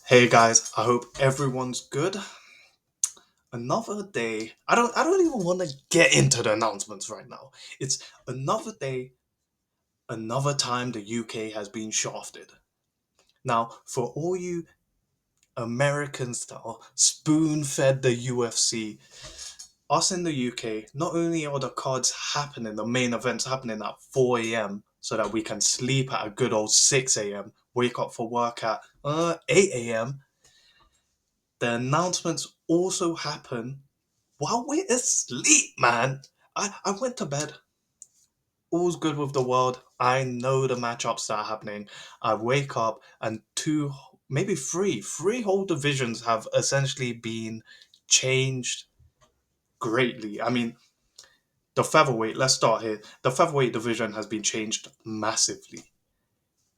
Hey guys, I hope everyone's good. Another day. I don't even want to get into the announcements right now. It's another day, another time the UK has been shafted. Now, for all you Americans that are spoon-fed the UFC, us in the UK, not only are the cards happening, the main events happening at 4 a.m. so that we can sleep at a good old 6 a.m., wake up for work at 8 a.m., the announcements also happen while we're asleep, man. I went to bed. All's good with the world. I know the matchups that are happening. I wake up and two, maybe three whole divisions have essentially been changed greatly. I mean, the featherweight, let's start here. The featherweight division has been changed massively.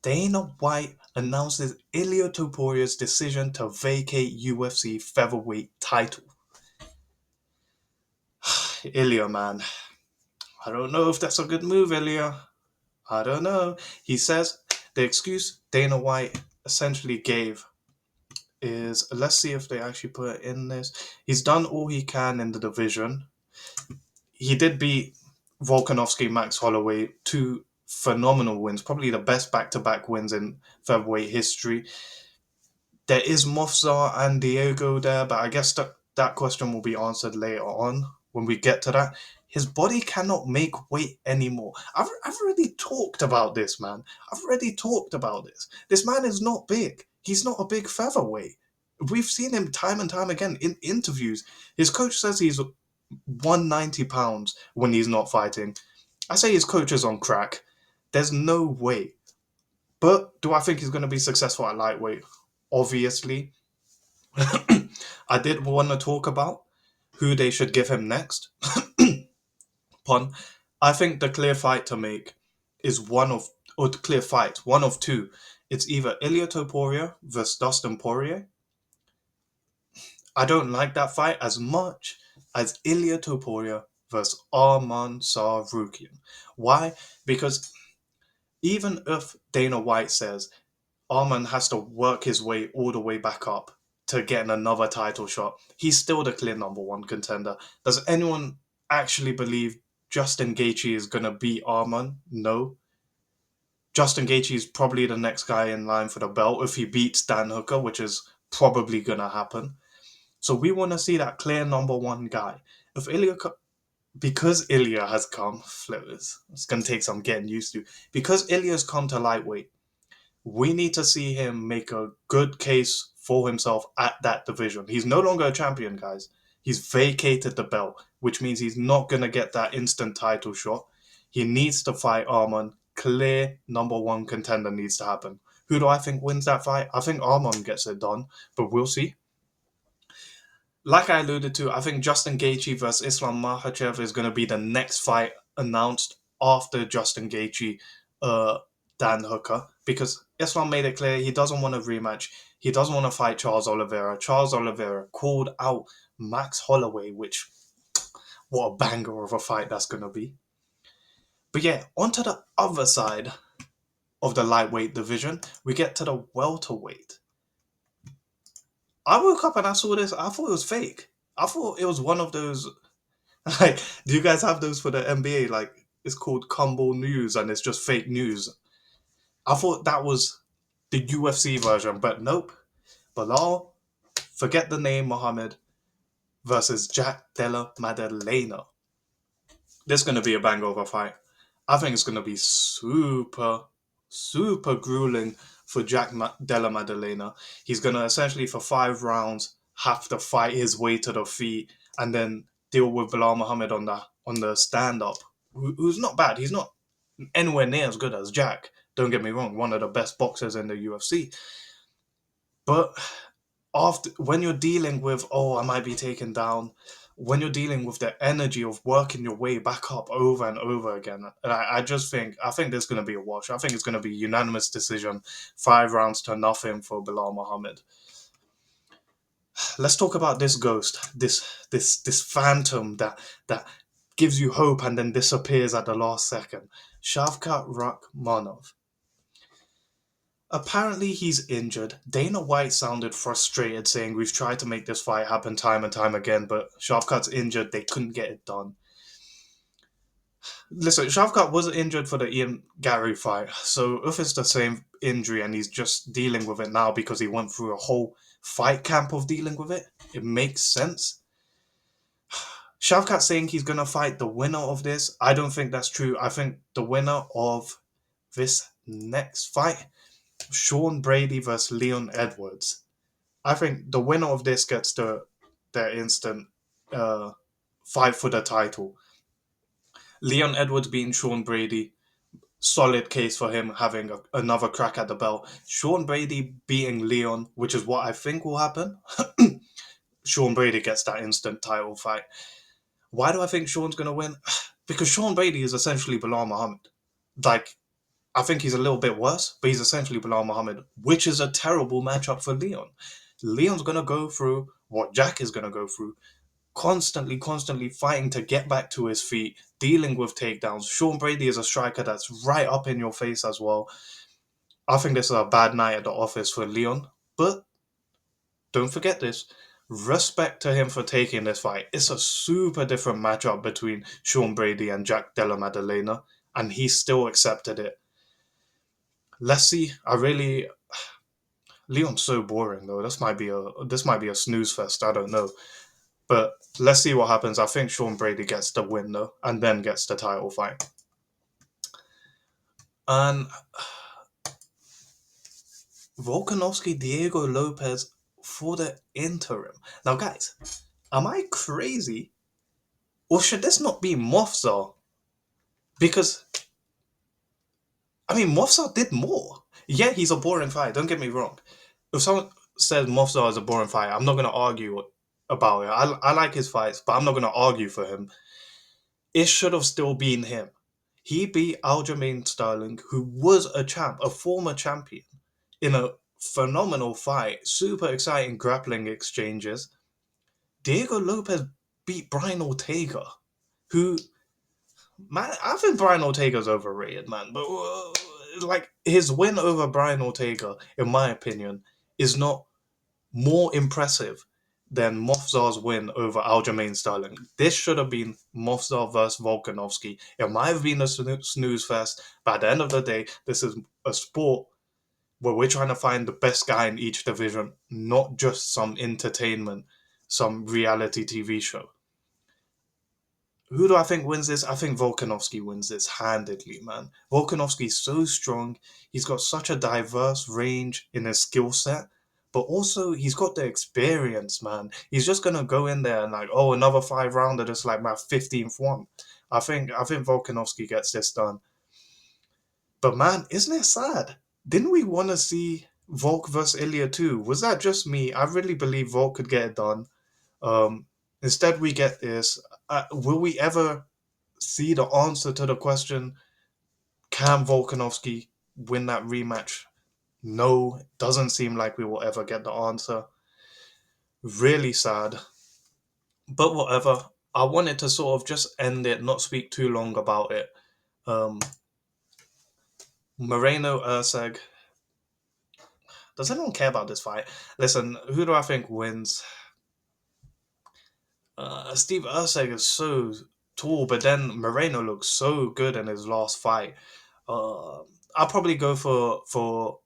Dana White announces Ilia Toporia's decision to vacate UFC featherweight title. Ilia, man. I don't know if that's a good move, Ilia. I don't know. He says the excuse Dana White essentially gave is let's see if they actually put it in this. He's done all he can in the division. He did beat Volkanovski, Max Holloway, two phenomenal wins, probably the best back to back wins in featherweight history. There is Mofzar and Diego there, but I guess that question will be answered later on when we get to that. His body cannot make weight anymore. I've already talked about this, man. I've already talked about this. This man is not big. He's not a big featherweight. We've seen him time and time again in interviews. His coach says he's 190 pounds when he's not fighting. I say his coach is on crack. There's no way. But do I think he's going to be successful at lightweight? Obviously. I did want to talk about who they should give him next. Pun. I think the clear fight to make is or the clear fight, one of two. It's either Ilia Toporia versus Dustin Poirier. I don't like that fight as much as Ilia Topuria versus Arman Sarukian. Why? Because even if Dana White says Arman has to work his way all the way back up to get another title shot, he's still the clear number one contender. Does anyone actually believe Justin Gaethje is gonna beat Arman? No. Justin Gaethje is probably the next guy in line for the belt if he beats Dan Hooker, which is probably gonna happen. So we want to see that clear number one guy. If because Ilya has come, flippers, it's gonna take some getting used to. Because Ilya's come to lightweight, we need to see him make a good case for himself at that division. He's no longer a champion, guys. He's vacated the belt, which means he's not gonna get that instant title shot. He needs to fight Arman. Clear number one contender needs to happen. Who do I think wins that fight? I think Arman gets it done, but we'll see. Like I alluded to, I think Justin Gaethje versus Islam Makhachev is going to be the next fight announced after Justin Gaethje, uh, Dan Hooker, because Islam made it clear he doesn't want a rematch. He doesn't want to fight Charles Oliveira. Charles Oliveira called out Max Holloway, which what a banger of a fight that's going to be. But yeah, onto the other side of the lightweight division, we get to the welterweight. I woke up and I saw this. I thought it was fake. I thought it was one of those. Like, do you guys have those for the NBA? Like, it's called Cumble News and it's just fake news. I thought that was the UFC version, but nope. Bilal, forget the name Mohammed versus Jack Della Maddalena. This is going to be a bang over fight. I think it's going to be super grueling for Della Maddalena. He's going to essentially, for 5 rounds, have to fight his way to the feet and then deal with Bilal Muhammad on the stand up, who's not bad. He's not anywhere near as good as Jack. Don't get me wrong, one of the best boxers in the UFC. But after when you're dealing with I might be taken down, when you're dealing with the energy of working your way back up over and over again, I think there's going to be a wash. I think it's going to be unanimous decision, 5 rounds to nothing for Bilal Muhammad. Let's talk about this ghost, this phantom that gives you hope and then disappears at the last second. Shavkat Rakhmonov. Apparently, he's injured. Dana White sounded frustrated, saying, "We've tried to make this fight happen time and time again, but Shavkat's injured. They couldn't get it done." Listen, Shavkat was injured for the Ian Gary fight, so if it's the same injury and he's just dealing with it now because he went through a whole fight camp of dealing with it, it makes sense. Shavkat saying he's gonna fight the winner of this, I don't think that's true. I think the winner of this next fight, Sean Brady versus Leon Edwards. I think the winner of this gets the instant uh, fight for the title. Leon Edwards beating Sean Brady, solid case for him having another crack at the belt. Sean Brady beating Leon, which is what I think will happen. Sean Brady gets that instant title fight. Why do I think Sean's gonna win? Because Sean Brady is essentially Bilal Muhammad. Like, I think he's a little bit worse, but he's essentially Bilal Muhammad, which is a terrible matchup for Leon. Leon's gonna go through what Jack is gonna go through, constantly fighting to get back to his feet, dealing with takedowns. Sean Brady is a striker that's right up in your face as well. I think this is a bad night at the office for Leon, but don't forget this. Respect to him for taking this fight. It's a super different matchup between Sean Brady and Jack Della Maddalena, and he still accepted it. Let's see. I really Leon's so boring though. This might be a snooze fest. I don't know. But let's see what happens. I think Sean Brady gets the win though, and then gets the title fight. And Volkanovski, Diego Lopez for the interim. Now, guys, am I crazy, or should this not be Mofzar? Because I mean, Mofzar did more. Yeah, he's a boring fight. Don't get me wrong. If someone says Mofzar is a boring fight, I'm not gonna argue about it. I like his fights, but I'm not gonna argue for him. It should have still been him. He beat Aljamain Sterling, who was a champ, a former champion, in a phenomenal fight, super exciting grappling exchanges. Diego Lopez beat Brian Ortega, who, man, I think Brian Ortega's overrated, man. But like his win over Brian Ortega, in my opinion, is not more impressive than Mofzar's win over Aljamain Sterling. This should have been Mofzar versus Volkanovski. It might have been a snooze fest, but at the end of the day, this is a sport where we're trying to find the best guy in each division, not just some entertainment, some reality TV show. Who do I think wins this? I think Volkanovski wins this handedly, man. Volkanovski's so strong. He's got such a diverse range in his skill set, but also he's got the experience, man. He's just gonna go in there and like, oh, another 5 rounder, just like my 15th one. I think Volkanovski gets this done. But man, isn't it sad? Didn't we want to see Volk versus Ilia too? Was that just me? I really believe Volk could get it done. Um, Instead, we get this. Will we ever see the answer to the question, can Volkanovski win that rematch? No, it doesn't seem like we will ever get the answer. Really sad. But whatever. I wanted to sort of just end it, not speak too long about it. Um, Moreno Urseg. Does anyone care about this fight? Listen, who do I think wins? Steve Urseg is so tall, but then Moreno looks so good in his last fight. I'll probably go for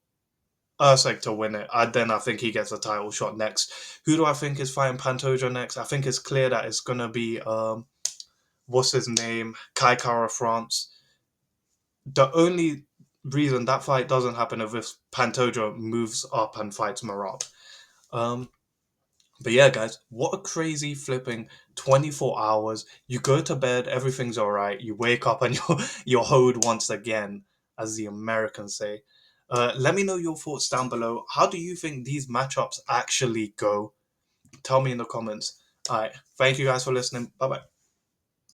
Usyk to win it. I think he gets a title shot next. Who do I think is fighting Pantoja next? I think it's clear that it's gonna be what's his name, Kai Kara France. The only reason that fight doesn't happen is if Pantoja moves up and fights Marab. Um, but yeah, guys, what a crazy flipping 24 hours. You go to bed, everything's all right. You wake up and you're hoed once again, as the Americans say. Let me know your thoughts down below. How do you think these matchups actually go? Tell me in the comments. All right. Thank you guys for listening. Bye bye.